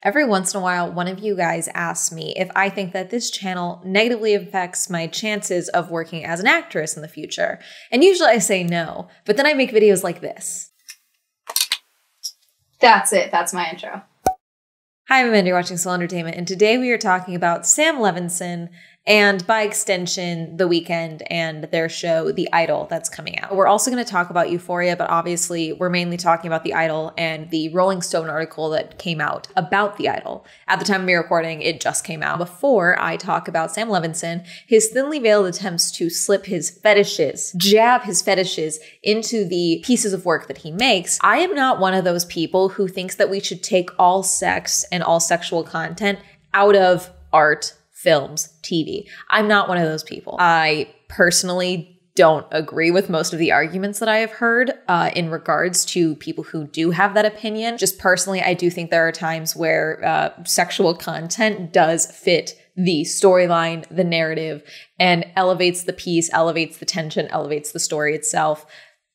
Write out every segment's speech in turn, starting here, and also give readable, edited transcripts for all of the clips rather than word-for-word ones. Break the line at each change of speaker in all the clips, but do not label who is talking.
Every once in a while, one of you guys asks me if I think that this channel negatively affects my chances of working as an actress in the future. And usually I say no, but then I make videos like this.
That's it. That's my intro.
Hi, I'm Amanda, you're watching Swell Entertainment, and today we are talking about Sam Levinson and, by extension, The Weeknd and their show, The Idol, that's coming out. We're also going to talk about Euphoria, but obviously we're mainly talking about The Idol and the Rolling Stone article that came out about The Idol. At the time of me recording, it just came out. Before I talk about Sam Levinson, his thinly veiled attempts to slip his fetishes, jab his fetishes into the pieces of work that he makes, I am not one of those people who thinks that we should take all sex and all sexual content out of art, films, TV. I'm not one of those people. I personally don't agree with most of the arguments that I have heard in regards to people who do have that opinion. Just personally, I do think there are times where sexual content does fit the storyline, the narrative, and elevates the piece, elevates the tension, elevates the story itself.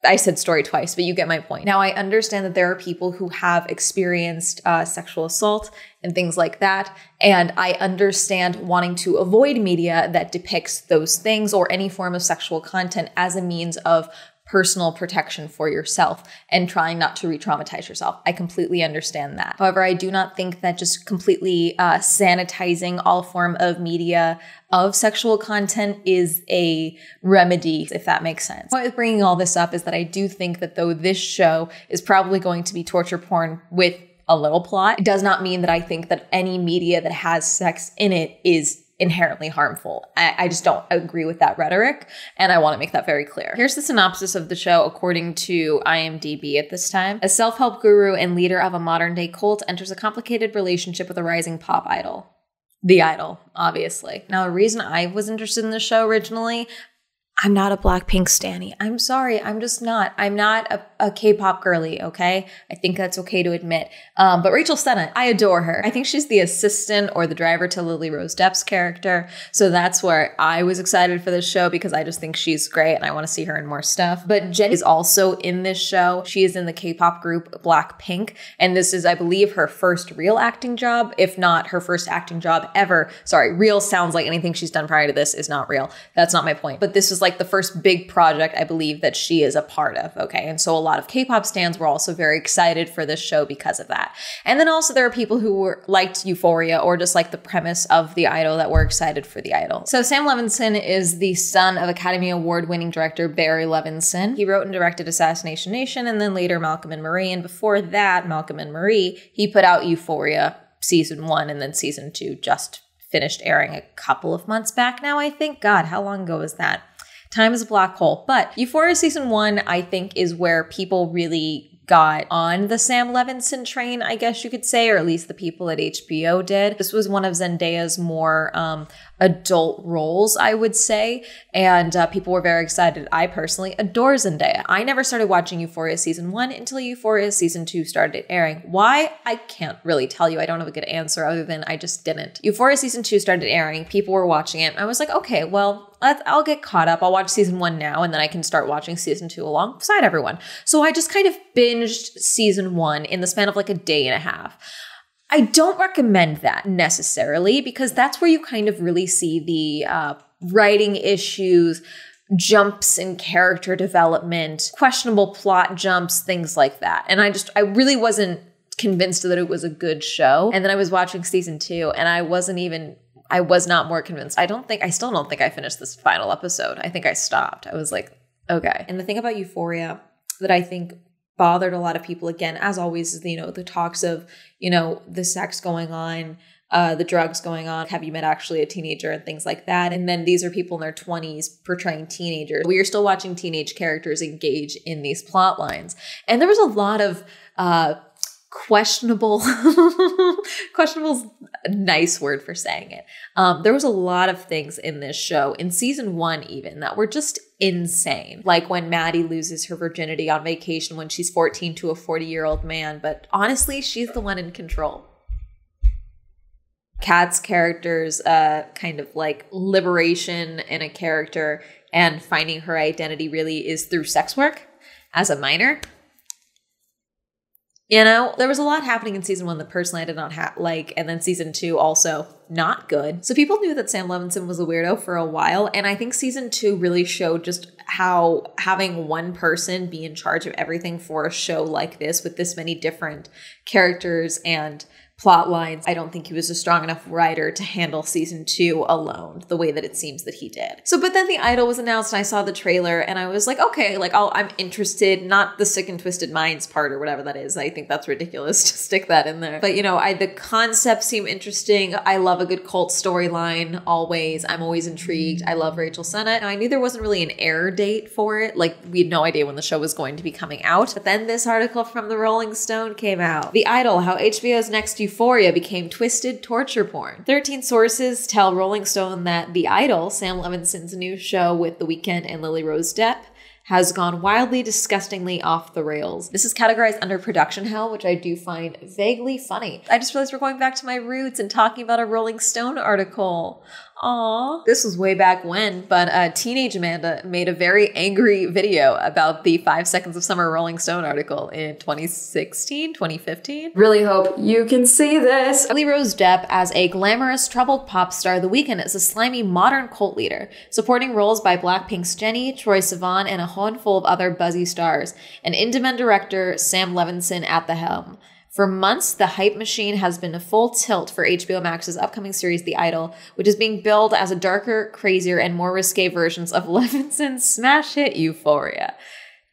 I said story twice, but you get my point. Now, I understand that there are people who have experienced sexual assault and things like that, and I understand wanting to avoid media that depicts those things or any form of sexual content as a means of personal protection for yourself and trying not to re-traumatize yourself. I completely understand that. However, I do not think that just completely sanitizing all form of media of sexual content is a remedy, if that makes sense. Why I'm bringing all this up is that I do think that though this show is probably going to be torture porn with a little plot, it does not mean that I think that any media that has sex in it is inherently harmful. I just don't agree with that rhetoric, and I want to make that very clear. Here's the synopsis of the show according to IMDb at this time. A self-help guru and leader of a modern-day cult enters a complicated relationship with a rising pop idol. The Idol, obviously. Now, the reason I was interested in the show originally, I'm not a Blackpink stanny. I'm sorry, I'm just not. I'm not a K-pop girly, okay? I think that's okay to admit. But Rachel Sennett, I adore her. I think she's the assistant or the driver to Lily Rose Depp's character. So that's where I was excited for this show because I just think she's great and I want to see her in more stuff. But Jennie is also in this show. She is in the K-pop group Blackpink. And this is, I believe, her first real acting job, if not her first acting job ever. Sorry, real sounds like anything she's done prior to this is not real. That's not my point. But this is like the first big project I believe that she is a part of, okay? And so a lot of K-pop stans were also very excited for this show because of that. And then also there are people who liked Euphoria or just like the premise of The Idol that were excited for The Idol. So Sam Levinson is the son of Academy Award-winning director Barry Levinson. He wrote and directed Assassination Nation and then later Malcolm and Marie. And before that, Malcolm and Marie, he put out Euphoria season 1 and then season 2 just finished airing a couple of months back now, I think. God, how long ago was that? Time is a black hole. But Euphoria season 1, I think, is where people really got on the Sam Levinson train, I guess you could say, or at least the people at HBO did. This was one of Zendaya's more adult roles, I would say, and people were very excited. I personally adore Zendaya. I never started watching Euphoria season 1 until Euphoria season 2 started airing. Why? I can't really tell you. I don't have a good answer other than I just didn't. Euphoria season 2 started airing. People were watching it. I was like, okay, well, I'll get caught up. I'll watch season 1 now, and then I can start watching season 2 alongside everyone. So I just kind of binged season 1 in the span of like a day and a half. I don't recommend that necessarily because that's where you kind of really see the writing issues, jumps in character development, questionable plot jumps, things like that. And I really wasn't convinced that it was a good show. And then I was watching season 2 and I was not more convinced. I still don't think I finished this final episode. I think I stopped. I was like, okay. And the thing about Euphoria that I think bothered a lot of people, again, as always, is, the talks of, the sex going on, the drugs going on. Have you met actually a teenager and things like that? And then these are people in their 20s portraying teenagers. We are still watching teenage characters engage in these plot lines. And there was a lot of questionable's a nice word for saying it. There was a lot of things in this show, in season 1 even, that were just insane. Like when Maddie loses her virginity on vacation when she's 14 to a 40-year-old man. But honestly, she's the one in control. Kat's character's kind of like liberation in a character and finding her identity really is through sex work as a minor. You know, there was a lot happening in season 1 that personally I did not like, and then season 2 also not good. So people knew that Sam Levinson was a weirdo for a while, and I think season 2 really showed just how having one person be in charge of everything for a show like this with this many different characters and plot lines, I don't think he was a strong enough writer to handle season 2 alone the way that it seems that he did. So, but then The Idol was announced and I saw the trailer and I was like, okay, like I'm interested, not the Sick and Twisted Minds part or whatever that is. I think that's ridiculous to stick that in there. But you know, the concepts seem interesting. I love a good cult storyline always. I'm always intrigued. I love Rachel Sennett. I knew there wasn't really an air date for it. Like we had no idea when the show was going to be coming out. But then this article from the Rolling Stone came out. The Idol, how HBO's next Euphoria became twisted torture porn. 13 sources tell Rolling Stone that The Idol, Sam Levinson's new show with The Weeknd and Lily Rose Depp, has gone wildly, disgustingly off the rails. This is categorized under production hell, which I do find vaguely funny. I just realized we're going back to my roots and talking about a Rolling Stone article. Aww. This was way back when, but teenage Amanda made a very angry video about the 5 Seconds of Summer Rolling Stone article in 2016, 2015. Really hope you can see this. Lily Rose Depp as a glamorous, troubled pop star, The Weeknd is a slimy, modern cult leader, supporting roles by Blackpink's Jennie, Troye Sivan, and a handful of other buzzy stars, and in-demand director Sam Levinson at the helm. For months, the hype machine has been a full tilt for HBO Max's upcoming series, The Idol, which is being billed as a darker, crazier, and more risque versions of Levinson's smash hit Euphoria.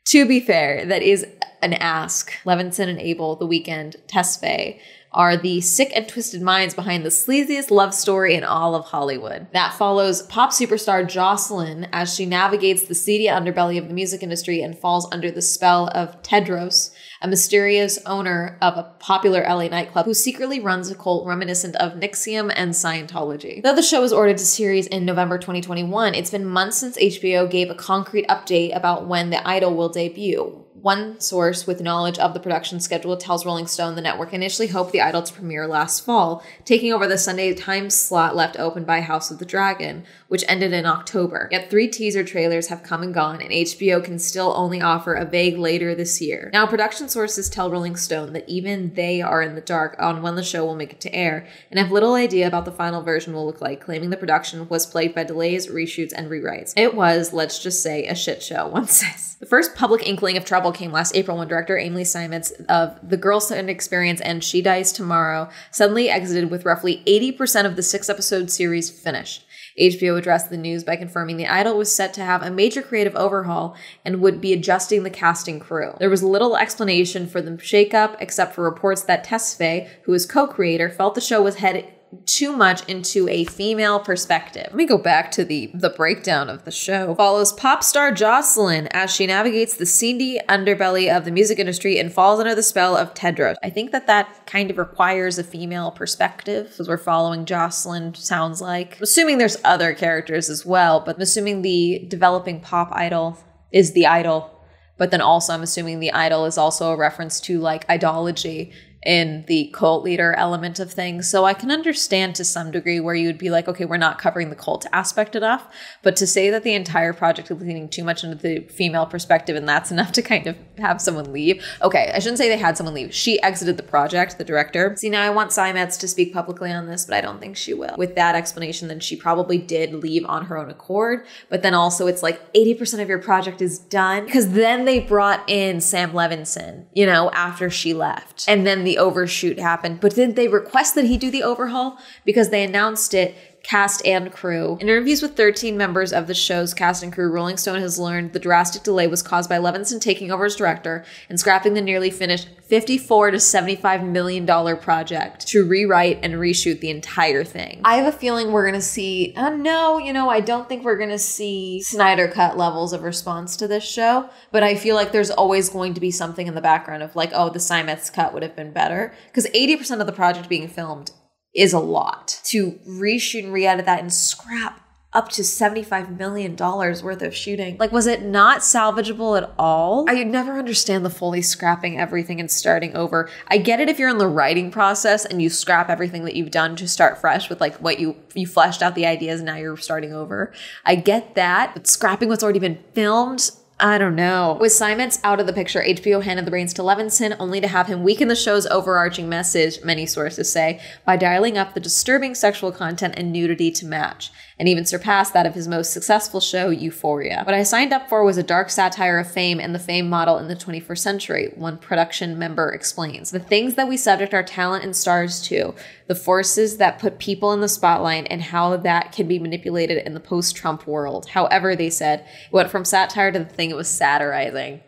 To be fair, that is an ask. Levinson and Abel, The Weeknd, Tesfaye are the sick and twisted minds behind the sleaziest love story in all of Hollywood. That follows pop superstar Jocelyn as she navigates the seedy underbelly of the music industry and falls under the spell of Tedros, a mysterious owner of a popular LA nightclub who secretly runs a cult reminiscent of NXIVM and Scientology. Though the show was ordered to series in November 2021, it's been months since HBO gave a concrete update about when The Idol will debut. One source with knowledge of the production schedule tells Rolling Stone the network initially hoped The Idol to premiere last fall, taking over the Sunday time slot left open by House of the Dragon, which ended in October. Yet 3 teaser trailers have come and gone, and HBO can still only offer a vague later this year. Now, production sources tell Rolling Stone that even they are in the dark on when the show will make it to air, and have little idea about the final version will look like, claiming the production was plagued by delays, reshoots, and rewrites. It was, let's just say, a shit show, one says. The first public inkling of trouble came last April when director Emily Simons of The Girlfriend Experience and She Dies Tomorrow suddenly exited with roughly 80% of the 6-episode series finished. HBO addressed the news by confirming The Idol was set to have a major creative overhaul and would be adjusting the casting crew. There was little explanation for the shakeup except for reports that Tesfaye, who is co-creator, felt the show was headed too much into a female perspective. Let me go back to the breakdown of the show. Follows pop star Jocelyn as she navigates the seedy underbelly of the music industry and falls under the spell of Tedros. I think that kind of requires a female perspective because we're following Jocelyn, sounds like. I'm assuming there's other characters as well, but I'm assuming the developing pop idol is The Idol. But then also I'm assuming The Idol is also a reference to like idology in the cult leader element of things. So I can understand to some degree where you would be like, okay, we're not covering the cult aspect enough. But to say that the entire project is leaning too much into the female perspective and that's enough to kind of have someone leave. Okay, I shouldn't say they had someone leave. She exited the project, the director. See, now I want Simons to speak publicly on this, but I don't think she will. With that explanation, then she probably did leave on her own accord. But then also it's like 80% of your project is done because then they brought in Sam Levinson, you know, after she left. And then the overshoot happened, but didn't they request that he do the overhaul? Because they announced it, cast and crew. In interviews with 13 members of the show's cast and crew, Rolling Stone has learned the drastic delay was caused by Levinson taking over as director and scrapping the nearly finished $54 to $75 million project to rewrite and reshoot the entire thing. I have a feeling we're gonna see, I don't think we're gonna see Snyder Cut levels of response to this show, but I feel like there's always going to be something in the background of like, oh, the Simons cut would have been better. Because 80% of the project being filmed is a lot. To reshoot and re-edit that and scrap up to $75 million worth of shooting. Like, was it not salvageable at all? I never understand the fully scrapping everything and starting over. I get it if you're in the writing process and you scrap everything that you've done to start fresh with like what you fleshed out the ideas and now you're starting over. I get that, but scrapping what's already been filmed, I don't know. With Simons out of the picture, HBO handed the reins to Levinson, only to have him weaken the show's overarching message, many sources say, by dialing up the disturbing sexual content and nudity to match, and even surpass that of his most successful show, Euphoria. What I signed up for was a dark satire of fame and the fame model in the 21st century, one production member explains. The things that we subject our talent and stars to, the forces that put people in the spotlight, and how that can be manipulated in the post-Trump world. However, they said, it went from satire to the thing it was satirizing.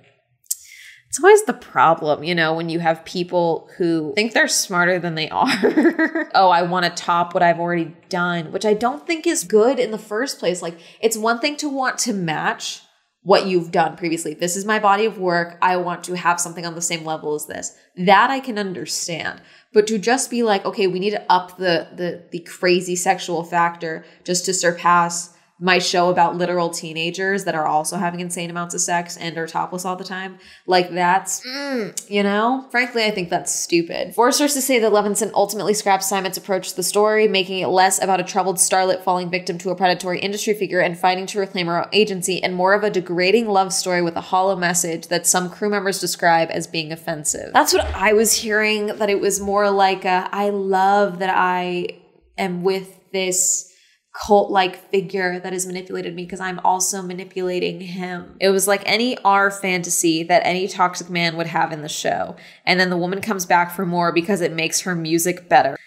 It's always the problem, you know, when you have people who think they're smarter than they are. Oh, I want to top what I've already done, which I don't think is good in the first place. Like, it's one thing to want to match what you've done previously. This is my body of work. I want to have something on the same level as this. That I can understand. But to just be like, okay, we need to up the crazy sexual factor just to surpass my show about literal teenagers that are also having insane amounts of sex and are topless all the time. Like, that's, you know? Frankly, I think that's stupid. Four sources say that Levinson ultimately scrapped Simon's approach to the story, making it less about a troubled starlet falling victim to a predatory industry figure and fighting to reclaim her own agency, and more of a degrading love story with a hollow message that some crew members describe as being offensive. That's what I was hearing, that it was more like I love that I am with this cult-like figure that has manipulated me because I'm also manipulating him. It was like any R fantasy that any toxic man would have in the show. And then the woman comes back for more because it makes her music better.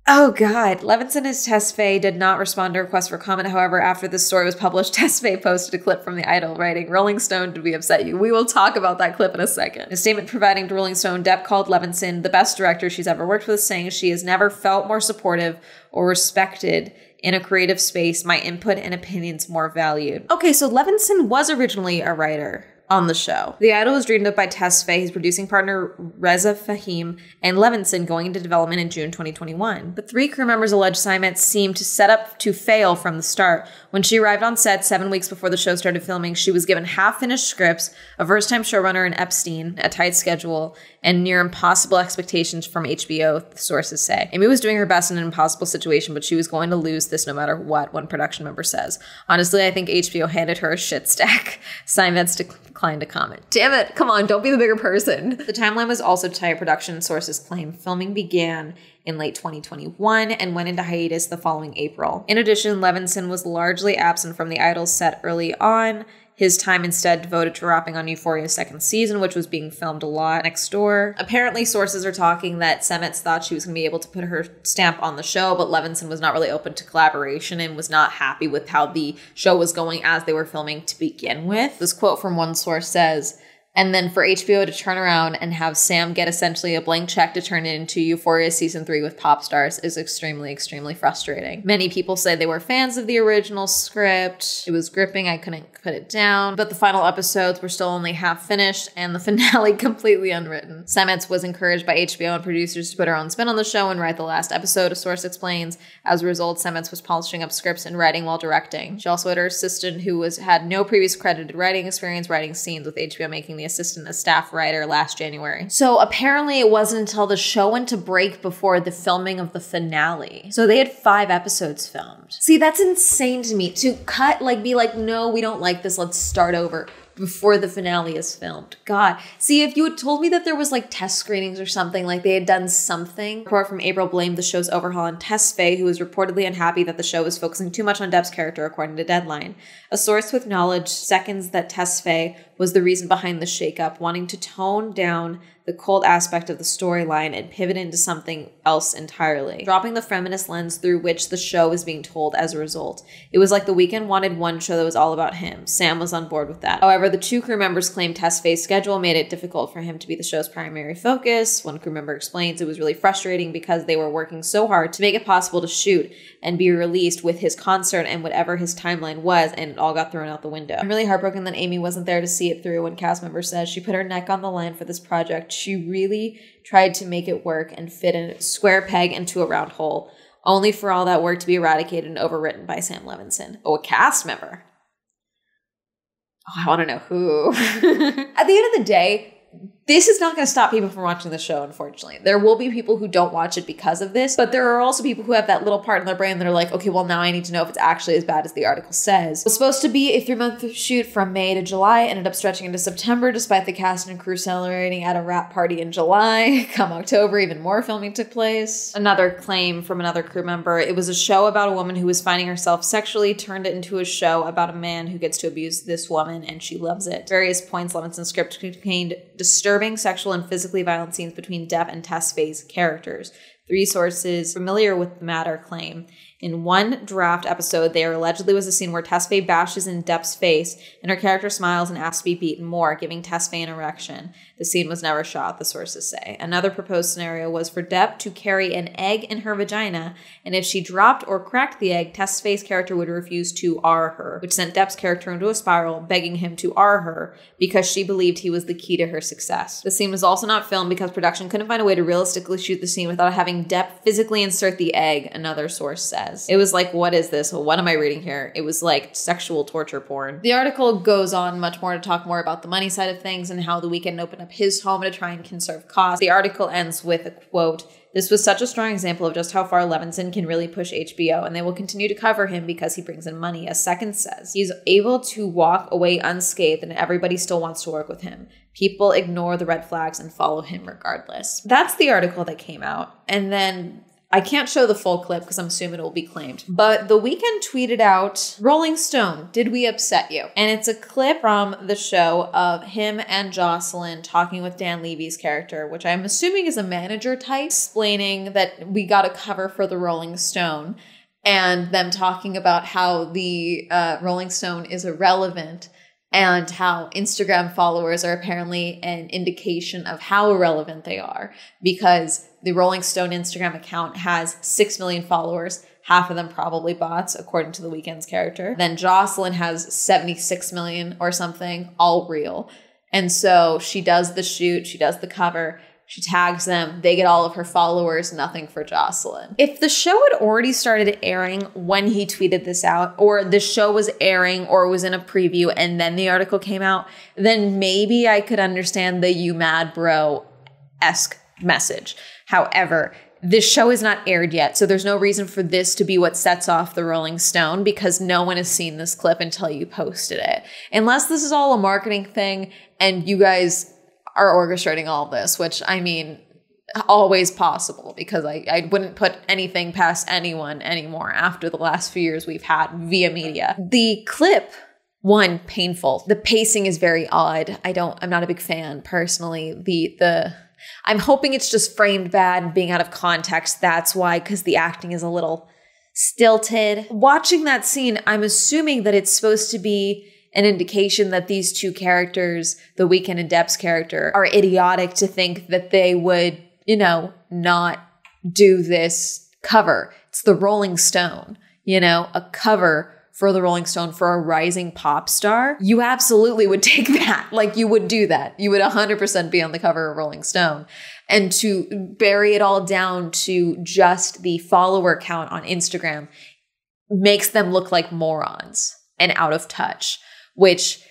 Oh God, Levinson as Tesfaye did not respond to requests for comment. However, after this story was published, Tesfaye posted a clip from The Idol writing, "Rolling Stone, did we upset you? We will talk about that clip in a second." A statement providing to Rolling Stone, Depp called Levinson the best director she's ever worked with, saying she has never felt more supportive or respected in a creative space. My input and opinions more valued. Okay, so Levinson was originally a writer on the show. The Idol was dreamed up by Tesfaye, his producing partner Reza Fahim, and Levinson going into development in June 2021. But three crew members allege Simons seemed to set up to fail from the start. When she arrived on set 7 weeks before the show started filming, she was given half-finished scripts, a first-time showrunner in Epstein, a tight schedule, and near impossible expectations from HBO, the sources say. Amy was doing her best in an impossible situation, but she was going to lose this no matter what, one production member says. Honestly, I think HBO handed her a shit stack. Simons declined to comment. Damn it, come on, don't be the bigger person. The timeline was also tight, production sources claim. Filming began in late 2021 and went into hiatus the following April. In addition, Levinson was largely absent from the Idol set early on. His time instead devoted to wrapping on Euphoria's second season, which was being filmed a lot next door. Apparently, sources are talking that Semets thought she was going to be able to put her stamp on the show, but Levinson was not really open to collaboration and was not happy with how the show was going as they were filming to begin with. This quote from one source says, "And then for HBO to turn around and have Sam get essentially a blank check to turn it into Euphoria Season 3 with pop stars is extremely, extremely frustrating." Many people say they were fans of the original script. It was gripping, I couldn't put it down, but the final episodes were still only half finished and the finale completely unwritten. Semets was encouraged by HBO and producers to put her own spin on the show and write the last episode, a source explains. As a result, Semets was polishing up scripts and writing while directing. She also had her assistant, who had no previous credited writing experience, writing scenes, with HBO making the assistant a staff writer last January. So apparently it wasn't until the show went to break before the filming of the finale. So they had 5 episodes filmed. See, that's insane to me. To cut, be like, no, we don't like this, let's start over before the finale is filmed. God. See, if you had told me that there was test screenings or something, like they had done something. A report from April blamed the show's overhaul on Tesfaye, who was reportedly unhappy that the show was focusing too much on Depp's character, according to Deadline. A source with knowledge seconds that Tesfaye was the reason behind the shakeup, wanting to tone down the cold aspect of the storyline and pivot into something else entirely, dropping the feminist lens through which the show is being told as a result. It was like The Weeknd wanted one show that was all about him. Sam was on board with that. However, the 2 crew members claimed Tesfaye's schedule made it difficult for him to be the show's primary focus. One crew member explains it was really frustrating because they were working so hard to make it possible to shoot and be released with his concert and whatever his timeline was, and it all got thrown out the window. I'm really heartbroken that Amy wasn't there to see it through. When cast member says she put her neck on the line for this project, she really tried to make it work and fit a square peg into a round hole, only for all that work to be eradicated and overwritten by Sam Levinson. Oh, a cast member. Oh, I want to know who. At the end of the day, This is not going to stop people from watching the show, unfortunately. There will be people who don't watch it because of this, but there are also people who have that little part in their brain that are like, okay, well, now I need to know if it's actually as bad as the article says. It was supposed to be a 3-month shoot from May to July, ended up stretching into September, despite the cast and crew celebrating at a wrap party in July. Come October, even more filming took place. Another claim from another crew member, it was a show about a woman who was finding herself sexually, turned it into a show about a man who gets to abuse this woman, and she loves it. At various points, Levinson's script contained disturbing sexual and physically violent scenes between Depp and Tess-Faye's characters. 3 sources familiar with the matter claim. In one draft episode, there allegedly was a scene where Tess-Faye bashes in Depp's face and her character smiles and asks to be beaten more, giving Tess-Faye an erection. The scene was never shot, the sources say. Another proposed scenario was for Depp to carry an egg in her vagina, and if she dropped or cracked the egg, Tess-Faye's character would refuse to R her, which sent Depp's character into a spiral, begging him to R her because she believed he was the key to her success. The scene was also not filmed because production couldn't find a way to realistically shoot the scene without having Depp physically insert the egg, another source says. It was like, what is this? What am I reading here? It was like sexual torture porn. The article goes on much more to talk more about the money side of things and how The Weeknd opened up his home to try and conserve costs. The article ends with a quote, "This was such a strong example of just how far Levinson can really push HBO, and they will continue to cover him because he brings in money." A second says, "He's able to walk away unscathed and everybody still wants to work with him. People ignore the red flags and follow him regardless." That's the article that came out. And then I can't show the full clip because I'm assuming it will be claimed. But The Weeknd tweeted out, "Rolling Stone, did we upset you?" And it's a clip from the show of him and Jocelyn talking with Dan Levy's character, which I'm assuming is a manager type, explaining that we got a cover for the Rolling Stone and them talking about how the Rolling Stone is irrelevant and how Instagram followers are apparently an indication of how irrelevant they are, because the Rolling Stone Instagram account has 6 million followers, half of them probably bots, according to The Weeknd's character. Then Jocelyn has 76 million or something, all real. And so she does the shoot, she does the cover, she tags them, they get all of her followers, nothing for Jocelyn. If the show had already started airing when he tweeted this out, or the show was airing or was in a preview and then the article came out, then maybe I could understand the "you mad bro"-esque message. However, this show is not aired yet, so there's no reason for this to be what sets off the Rolling Stone because no one has seen this clip until you posted it. Unless this is all a marketing thing and you guys are orchestrating all of this, which, I mean, always possible because I wouldn't put anything past anyone anymore after the last few years we've had via media. The clip, one, painful. The pacing is very odd. I'm not a big fan personally. I'm hoping it's just framed bad and being out of context. That's why, because the acting is a little stilted. Watching that scene, I'm assuming that it's supposed to be an indication that these two characters, The Weeknd and Depp's character, are idiotic to think that they would, not do this cover. It's the Rolling Stone, a cover for the Rolling Stone for a rising pop star. You absolutely would take that. Like, you would do that. You would 100% be on the cover of Rolling Stone. And to bury it all down to just the follower count on Instagram makes them look like morons and out of touch, which,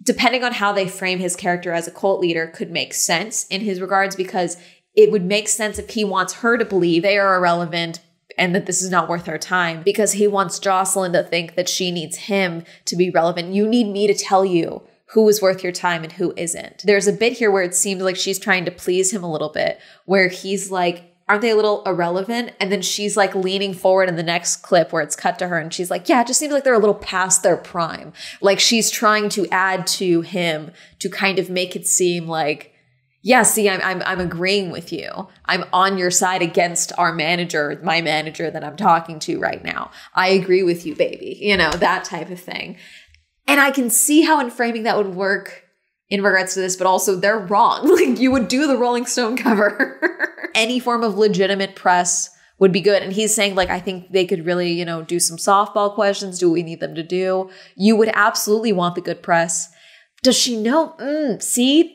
depending on how they frame his character as a cult leader, could make sense in his regards, because it would make sense if he wants her to believe they are irrelevant and that this is not worth her time, because he wants Jocelyn to think that she needs him to be relevant. You need me to tell you who is worth your time and who isn't. There's a bit here where it seems like she's trying to please him a little bit, where he's like, aren't they a little irrelevant? And then she's like leaning forward in the next clip where it's cut to her and she's like, yeah, it just seems like they're a little past their prime. Like, she's trying to add to him to kind of make it seem like, yeah, see, I'm agreeing with you. I'm on your side against our manager, my manager that I'm talking to right now. I agree with you, baby. That type of thing. And I can see how in framing that would work in regards to this, but also they're wrong. Like, you would do the Rolling Stone cover. Any form of legitimate press would be good. And he's saying, like, I think they could really, do some softball questions. Do what we need them to do? You would absolutely want the good press. Does she know? See?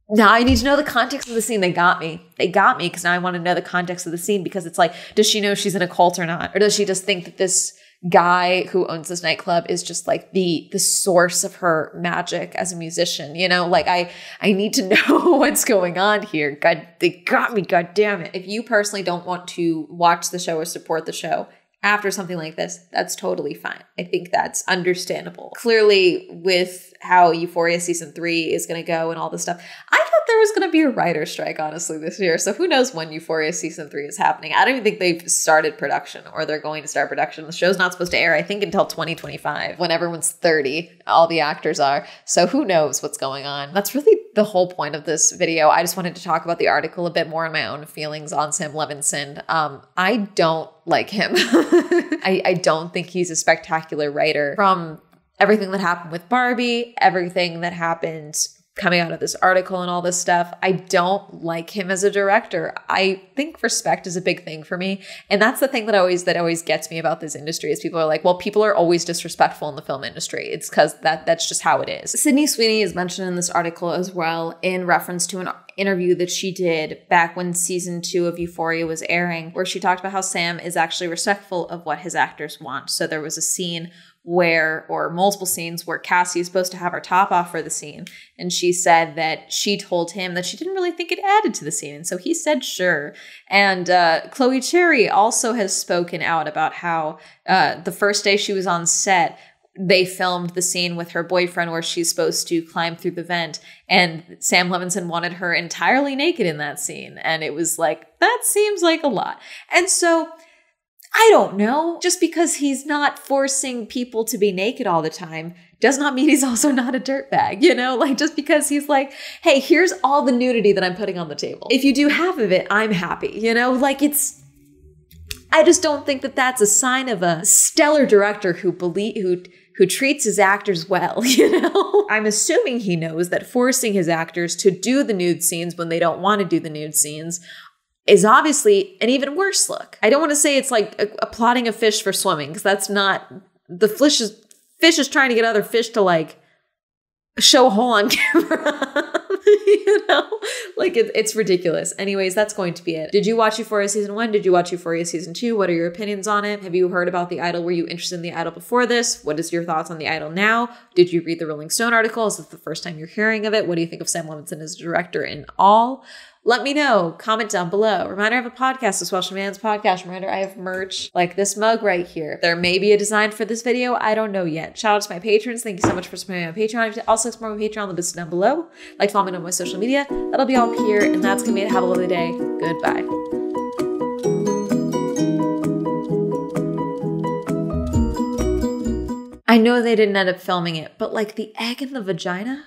Now I need to know the context of the scene. They got me because now I want to know the context of the scene, because it's like, does she know she's in a cult or not? Or does she just think that this guy who owns this nightclub is just like the source of her magic as a musician, you know? Like I need to know what's going on here. God, they got me, god damn it. If you personally don't want to watch the show or support the show after something like this, that's totally fine. I think that's understandable. Clearly, with how Euphoria season 3 is going to go and all this stuff, I thought there was going to be a writer's strike, honestly, this year. So who knows when Euphoria season 3 is happening. I don't even think they've started production or they're going to start production. The show's not supposed to air, I think, until 2025, when everyone's 30. All the actors are. So who knows what's going on. That's really the whole point of this video. I just wanted to talk about the article a bit more and my own feelings on Sam Levinson. I don't like him. I don't think he's a spectacular writer. From everything that happened with Barbie, everything that happened coming out of this article and all this stuff, I don't like him as a director. I think respect is a big thing for me. And that's the thing that always gets me about this industry is people are like, well, people are always disrespectful in the film industry. It's because that's just how it is. Sydney Sweeney is mentioned in this article as well in reference to an interview that she did back when season 2 of Euphoria was airing, where she talked about how Sam is actually respectful of what his actors want. So there was a scene or multiple scenes where Cassie is supposed to have her top off for the scene. And she said that she told him that she didn't really think it added to the scene. And so he said, sure. And Chloe Cherry also has spoken out about how the first day she was on set, they filmed the scene with her boyfriend where she's supposed to climb through the vent. And Sam Levinson wanted her entirely naked in that scene. And it was like, that seems like a lot. And so I don't know. Just because he's not forcing people to be naked all the time does not mean he's also not a dirtbag, you know? Like, just because he's like, hey, here's all the nudity that I'm putting on the table. If you do half of it, I'm happy, you know? Like, I just don't think that that's a sign of a stellar director who treats his actors well, you know? I'm assuming he knows that forcing his actors to do the nude scenes when they don't want to do the nude scenes is obviously an even worse look. I don't want to say it's like applauding a fish for swimming, because that's not, the fish is trying to get other fish to like show a hole on camera. You know, like it's ridiculous. Anyways, that's going to be it. Did you watch Euphoria season 1? Did you watch Euphoria season 2? What are your opinions on it? Have you heard about The Idol? Were you interested in The Idol before this? What is your thoughts on The Idol now? Did you read the Rolling Stone article? Is this the first time you're hearing of it? What do you think of Sam Levinson as a director in all? Let me know. Comment down below. Reminder, I have a podcast, the Swell Entertainment podcast. Reminder, I have merch like this mug right here. There may be a design for this video. I don't know yet. Shout out to my patrons. Thank you so much for supporting my Patreon. If you also explore my Patreon, the list down below. Like, follow me on my social media. That'll be all here. And that's going to be it. Have a lovely day. Goodbye. I know they didn't end up filming it, but like the egg in the vagina?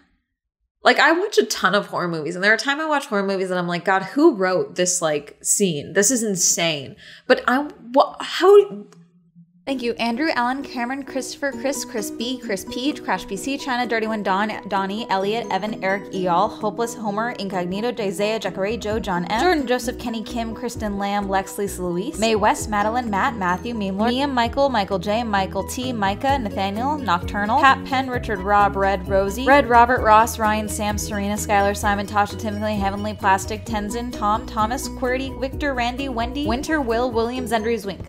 Like, I watch a ton of horror movies, and there are times I watch horror movies and I'm like, God, who wrote this, like, scene? This is insane. But how...
Thank you. Andrew, Alan, Cameron, Christopher, Chris B, Chris P, Crash PC, China, Dirty One, Don, Donnie, Elliot, Evan, Eric, Eyal, Hopeless, Homer, Incognito, Isaiah, Jacare, Joe, John M, Jordan, Joseph, Kenny, Kim, Kristen, Lamb, Lex, Lisa, Louise, Mae West, Madeline, Matt, Matthew, Meme Lord, Mia, Michael, Michael J, Michael T, Micah, Nathaniel, Nocturnal, Pat, Penn, Richard, Rob, Red, Rosie, Red, Robert, Ross, Ryan, Sam, Serena, Skylar, Simon, Tasha, Timothy, Heavenly, Plastic, Tenzin, Tom, Thomas, Qwerty, Victor, Randy, Wendy, Winter, Will, Williams, Andrews, Wink.